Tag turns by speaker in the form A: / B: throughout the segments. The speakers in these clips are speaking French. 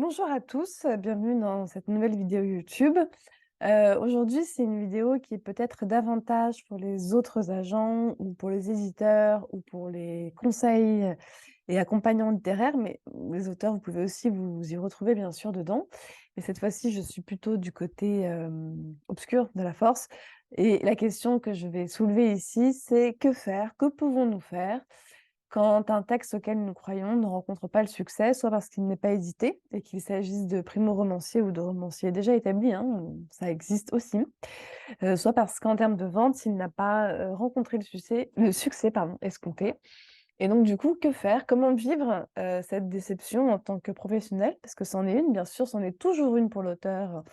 A: Bonjour à tous, bienvenue dans cette nouvelle vidéo YouTube. Aujourd'hui, c'est une vidéo qui est peut-être davantage pour les autres agents ou pour les éditeurs ou pour les conseils et accompagnants littéraires, mais les auteurs, vous pouvez aussi vous y retrouver bien sûr dedans. Mais cette fois-ci, je suis plutôt du côté obscur de la force. Et la question que je vais soulever ici, c'est que faire? Que pouvons-nous faire quand un texte auquel nous croyons ne rencontre pas le succès, soit parce qu'il n'est pas édité et qu'il s'agisse de primo-romanciers ou de romanciers déjà établis, hein, ça existe aussi, soit parce qu'en termes de vente, il n'a pas, rencontré le succès, pardon, escompté. Et donc du coup, que faire? Comment vivre, cette déception en tant que professionnel? Parce que c'en est une, bien sûr, c'en est toujours une pour l'auteur,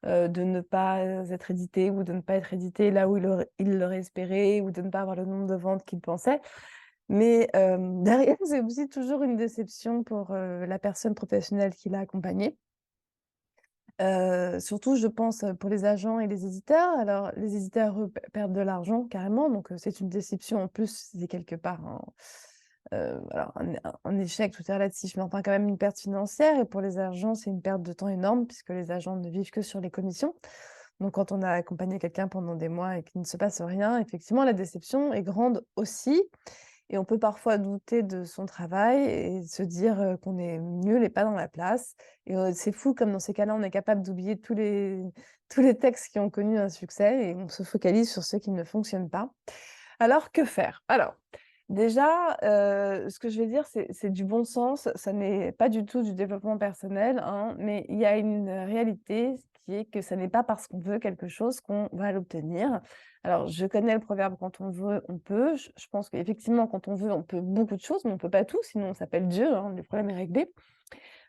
A: de ne pas être édité ou de ne pas être édité là où il l'aurait espéré ou de ne pas avoir le nombre de ventes qu'il pensait. Mais, derrière, c'est aussi toujours une déception pour, la personne professionnelle qui l'a accompagné. Surtout je pense, pour les agents et les éditeurs. Alors les éditeurs, eux, perdent de l'argent carrément, donc, c'est une déception en plus, c'est quelque part alors un échec tout est relatif, mais enfin quand même une perte financière et pour les agents, c'est une perte de temps énorme puisque les agents ne vivent que sur les commissions. Donc quand on a accompagné quelqu'un pendant des mois et qu'il ne se passe rien, effectivement la déception est grande aussi. Et on peut parfois douter de son travail et se dire, qu'on est nul et pas dans la place et c'est fou comme dans ces cas-là, on est capable d'oublier tous les textes qui ont connu un succès et on se focalise sur ceux qui ne fonctionnent pas. Alors que faire? Alors, déjà, ce que je vais dire, c'est du bon sens, ça n'est pas du tout du développement personnel, hein, mais il y a une réalité qui est que ça n'est pas parce qu'on veut quelque chose qu'on va l'obtenir. Alors, je connais le proverbe: «Quand on veut, on peut». Je pense qu'effectivement, quand on veut, on peut beaucoup de choses, mais on peut pas tout, sinon on s'appelle Dieu, hein, le problème est réglé.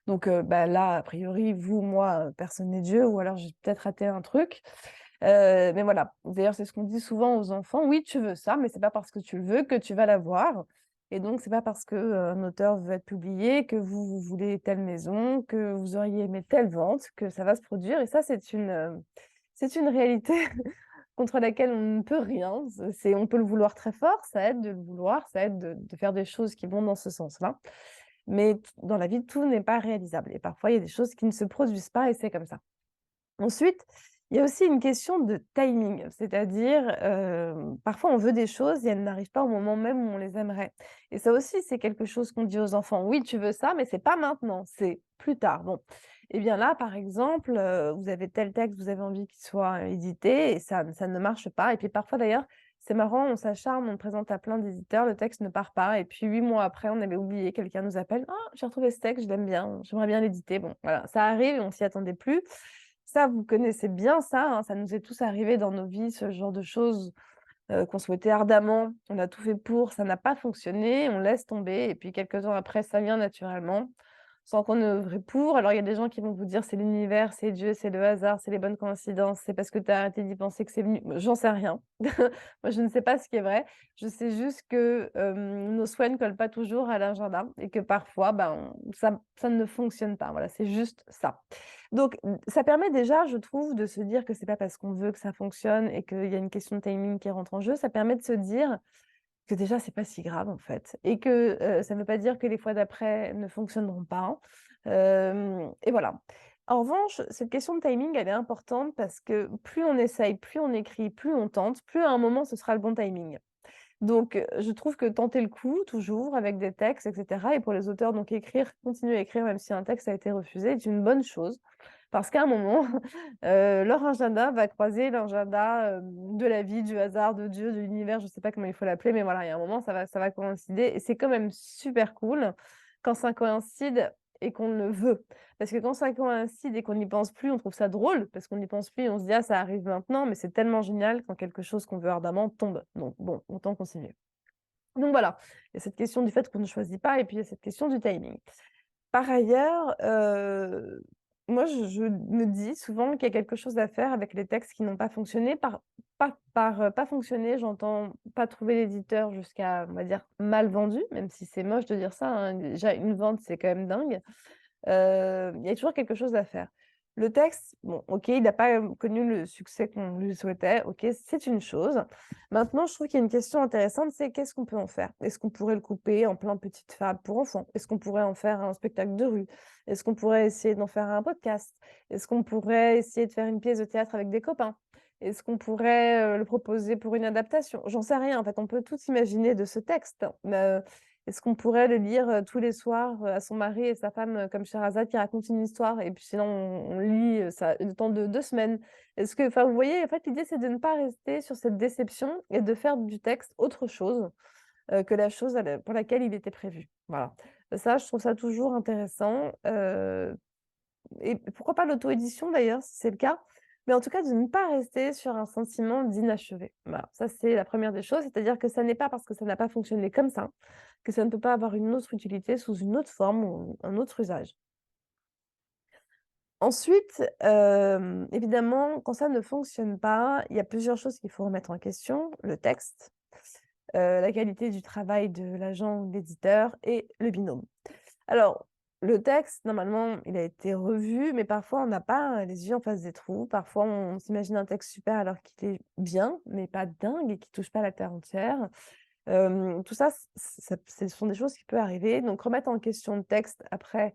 A: Donc, bah, là, a priori, vous, moi, personne n'est Dieu ou alors j'ai peut-être raté un truc. Mais voilà, d'ailleurs, c'est ce qu'on dit souvent aux enfants: «Oui, tu veux ça, mais c'est pas parce que tu le veux que tu vas l'avoir et donc c'est pas parce que, un auteur veut être publié, que vous, vous voulez telle maison, que vous auriez aimé telle vente, que ça va se produire» et ça, c'est une réalité contre laquelle on ne peut rien. On peut le vouloir très fort, ça aide de le vouloir, ça aide de faire des choses qui vont dans ce sens-là. Mais dans la vie, tout n'est pas réalisable et parfois, il y a des choses qui ne se produisent pas et c'est comme ça. Ensuite, il y a aussi une question de timing, c'est-à-dire, parfois on veut des choses et elles n'arrivent pas au moment même où on les aimerait. Et ça aussi, c'est quelque chose qu'on dit aux enfants: «Oui, tu veux ça, mais c'est pas maintenant, c'est plus tard». Bon, et bien là, par exemple, vous avez tel texte, vous avez envie qu'il soit édité et ça ne marche pas. Et puis parfois d'ailleurs, c'est marrant, on s'acharne, on le présente à plein d'éditeurs, le texte ne part pas et puis 8 mois après, on avait oublié, quelqu'un nous appelle: «Ah, j'ai retrouvé ce texte, je l'aime bien, j'aimerais bien l'éditer». Bon, voilà, ça arrive et on s'y attendait plus. Ça, vous connaissez bien ça, hein, ça nous est tous arrivé dans nos vies, ce genre de choses, qu'on souhaitait ardemment. On a tout fait pour, ça n'a pas fonctionné, on laisse tomber et puis quelques temps après, ça vient naturellement, sans qu'on ait œuvré pour. Alors il y a des gens qui vont vous dire: «C'est l'univers, c'est Dieu, c'est le hasard, c'est les bonnes coïncidences, c'est parce que tu as arrêté d'y penser que c'est venu». J'en sais rien. Moi, je ne sais pas ce qui est vrai. Je sais juste que, nos souhaits ne collent pas toujours à l'agenda et que parfois, ben, ça ne fonctionne pas. Voilà, c'est juste ça. Donc, ça permet déjà, je trouve, de se dire que c'est pas parce qu'on veut que ça fonctionne et qu'il y a une question de timing qui rentre en jeu. Ça permet de se dire que déjà c'est pas si grave, en fait et que, ça ne veut pas dire que les fois d'après ne fonctionneront pas. Et voilà. En revanche, cette question de timing, elle est importante parce que plus on essaye, plus on écrit, plus on tente, plus à un moment ce sera le bon timing. Donc, je trouve que tenter le coup, toujours, avec des textes et cetera et pour les auteurs, donc écrire, continuer à écrire même si un texte a été refusé est une bonne chose. Parce qu'à un moment, leur agenda va croiser l'agenda, de la vie, du hasard, de Dieu, de l'univers, je ne sais pas comment il faut l'appeler, mais voilà, il y a un moment, ça va coïncider et c'est quand même super cool quand ça coïncide et qu'on le veut. Parce que quand ça coïncide et qu'on n'y pense plus, on trouve ça drôle parce qu'on n'y pense plus et on se dit: «Ah, ça arrive maintenant», mais c'est tellement génial quand quelque chose qu'on veut ardemment tombe. Donc bon, autant continuer. Donc voilà, il y a cette question du fait qu'on ne choisit pas et puis il y a cette question du timing. Par ailleurs, moi je me dis souvent qu'il y a quelque chose à faire avec les textes qui n'ont pas fonctionné pas fonctionné, j'entends pas trouver l'éditeur jusqu'à, on va dire, mal vendu, même si c'est moche de dire ça, hein. Déjà une vente, c'est quand même dingue. Il y a toujours quelque chose à faire. Le texte, bon, OK, il n'a pas, connu le succès qu'on lui souhaitait, OK, c'est une chose. Maintenant, je trouve qu'il y a une question intéressante, c'est qu'est-ce qu'on peut en faire? Est-ce qu'on pourrait le couper en plein de petites fables pour enfants? Est-ce qu'on pourrait en faire un spectacle de rue? Est-ce qu'on pourrait essayer d'en faire un podcast? Est-ce qu'on pourrait essayer de faire une pièce de théâtre avec des copains? Est-ce qu'on pourrait, le proposer pour une adaptation? J'en sais rien, en fait, on peut tout imaginer de ce texte, est-ce qu'on pourrait le lire, tous les soirs, à son mari et sa femme, comme Sherazade qui raconte une histoire et puis sinon on lit, ça le temps de 2 semaines? Est-ce que enfin, vous voyez, en fait, l'idée, c'est de ne pas rester sur cette déception et de faire du texte autre chose, que la chose pour laquelle il était prévu. Voilà. Ça, je trouve ça toujours intéressant, et pourquoi pas l'auto-édition d'ailleurs, si c'est le cas? Mais en tout cas, de ne pas rester sur un sentiment d'inachevé. Voilà, ça c'est la première des choses, c'est-à-dire que ça n'est pas parce que ça n'a pas fonctionné comme ça, que ça ne peut pas avoir une autre utilité sous une autre forme ou un autre usage. Ensuite, évidemment, quand ça ne fonctionne pas, il y a plusieurs choses qu'il faut remettre en question: le texte, la qualité du travail de l'agent ou de l'éditeur et le binôme. Alors, le texte, normalement, il a été revu, mais parfois on n'a pas les yeux en face des trous. Parfois, on s'imagine un texte super alors qu'il est bien, mais pas dingue et qui touche pas la terre entière. Tout ça, ce sont des choses qui peuvent arriver. Donc remettre en question le texte après,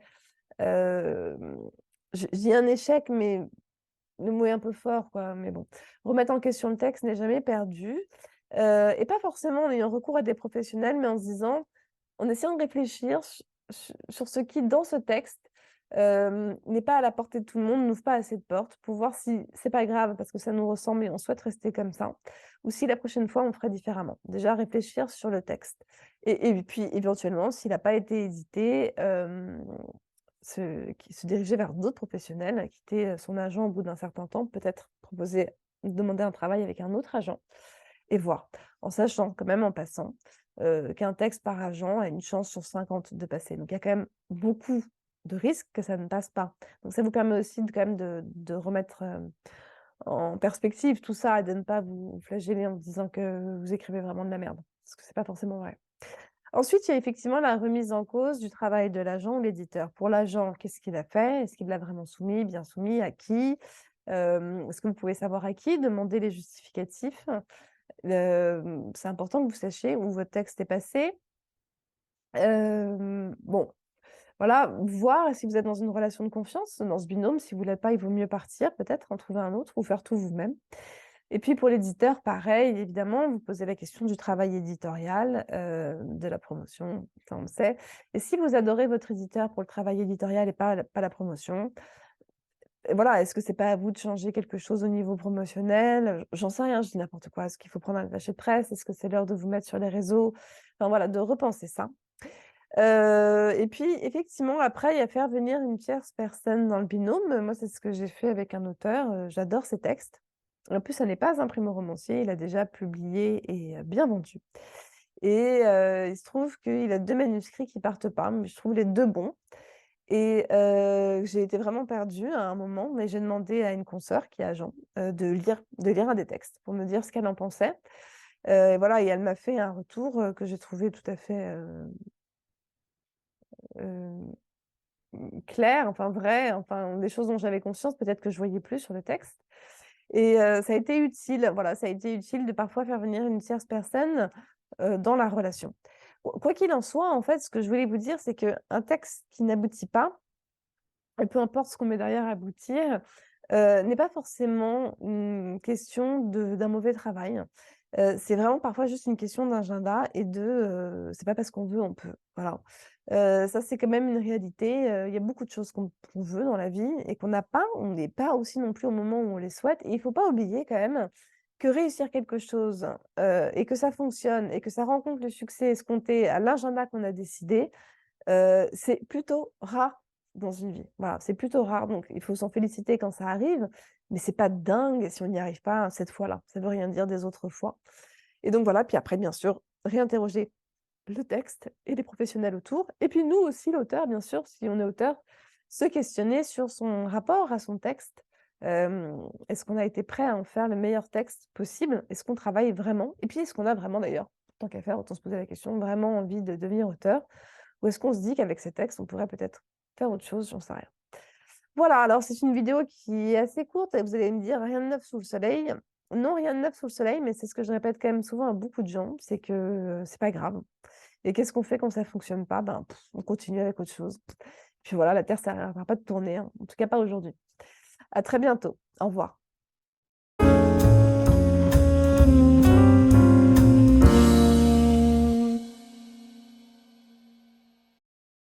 A: hem, je dis un échec, mais le mot est un peu fort, quoi, mais bon. Remettre en question le texte n'est jamais perdu, et pas forcément en ayant recours à des professionnels, mais en se disant en essayant de réfléchir sur ce qui, dans ce texte, n'est pas à la portée de tout le monde, n'ouvre pas assez de portes, pour voir si c'est pas grave parce que ça nous ressemble et on souhaite rester comme ça, ou si la prochaine fois on ferait différemment. Déjà réfléchir sur le texte et puis éventuellement, s'il n'a pas été édité, se diriger vers d'autres professionnels, quitter, son agent au bout d'un certain temps, peut-être demander un travail avec un autre agent et voir. En sachant quand même, en passant, qu'un texte par agent a une chance sur 50 de passer. Donc il y a quand même beaucoup de risques que ça ne passe pas. Donc ça vous permet aussi de quand même de remettre, en perspective tout ça et de ne pas vous flageller en vous disant que vous écrivez vraiment de la merde, parce que c'est pas forcément vrai. Ensuite, il y a effectivement la remise en cause du travail de l'agent ou l'éditeur. Pour l'agent, qu'est-ce qu'il a fait? Est-ce qu'il l'a vraiment soumis, bien soumis, à qui? Est-ce que vous pouvez savoir à qui? Demander les justificatifs. C'est important que vous sachiez où votre texte est passé. Bon, voilà, voir si vous êtes dans une relation de confiance, dans ce binôme. Si vous l'êtes pas, il vaut mieux partir peut-être, en trouver un autre ou faire tout vous-même. Et puis pour l'éditeur, pareil, évidemment, vous posez la question du travail éditorial, de la promotion, ça on le sait. Et si vous adorez votre éditeur pour le travail éditorial et pas la promotion, et voilà, est-ce que c'est pas à vous de changer quelque chose au niveau promotionnel? J'en sais rien, je dis n'importe quoi. Est-ce qu'il faut prendre un attaché de presse? Est-ce que c'est l'heure de vous mettre sur les réseaux? Enfin voilà, de repenser ça. Et puis effectivement, après, il y a faire venir une tierce personne dans le binôme. Moi, c'est ce que j'ai fait avec un auteur, j'adore ses textes. En plus, ça n'est pas un primo-romancier, il a déjà publié et bien vendu. Et il se trouve qu'il a 2 manuscrits qui partent pas, mais je trouve les 2 bons. Et j'ai été vraiment perdue à un moment, mais j'ai demandé à une consoeur qui est agent, de lire un des textes pour me dire ce qu'elle en pensait. Et voilà, et elle m'a fait un retour, que j'ai trouvé tout à fait, hem, clair, enfin vrai, enfin des choses dont j'avais conscience, peut-être que je voyais plus sur le texte. Et ça a été utile, voilà, ça a été utile de parfois faire venir une tierce personne, dans la relation. Quoi qu'il en soit, en fait, ce que je voulais vous dire, c'est qu'un texte qui n'aboutit pas, et peu importe ce qu'on met derrière aboutir, n'est pas forcément une question d'un mauvais travail. C'est vraiment parfois juste une question d'agenda et c'est pas parce qu'on veut, on peut. Voilà. Ça, c'est quand même une réalité, il y a beaucoup de choses qu'on veut dans la vie et qu'on n'a pas. On n'est pas aussi non plus au moment où on les souhaite et il faut pas oublier quand même que réussir quelque chose, et que ça fonctionne et que ça rencontre le succès escompté à l'agenda qu'on a décidé, c'est plutôt rare dans une vie. Voilà, c'est plutôt rare, donc il faut s'en féliciter quand ça arrive, mais c'est pas dingue si on n'y arrive pas cette fois-là. Ça veut rien dire des autres fois. Et donc voilà, puis après bien sûr, réinterroger le texte et les professionnels autour et puis nous aussi l'auteur bien sûr, si on est auteur, se questionner sur son rapport à son texte. Est-ce qu'on a été prêt à en faire le meilleur texte possible? Est-ce qu'on travaille vraiment? Et puis est-ce qu'on a vraiment d'ailleurs, tant qu'à faire, autant se poser la question, vraiment envie de devenir auteur? Ou est-ce qu'on se dit qu'avec ces textes, on pourrait peut-être faire autre chose? J'en sais rien. Voilà, alors c'est une vidéo qui est assez courte et vous allez me dire: «Rien de neuf sous le soleil». Non, rien de neuf sous le soleil, mais c'est ce que je répète quand même souvent à beaucoup de gens, c'est que, c'est pas grave. Et qu'est-ce qu'on fait quand ça fonctionne pas? Ben, on continue avec autre chose. Puis voilà, la terre, ça s'arrêtera pas de tourner, hein, en tout cas pas aujourd'hui. À très bientôt. Au revoir.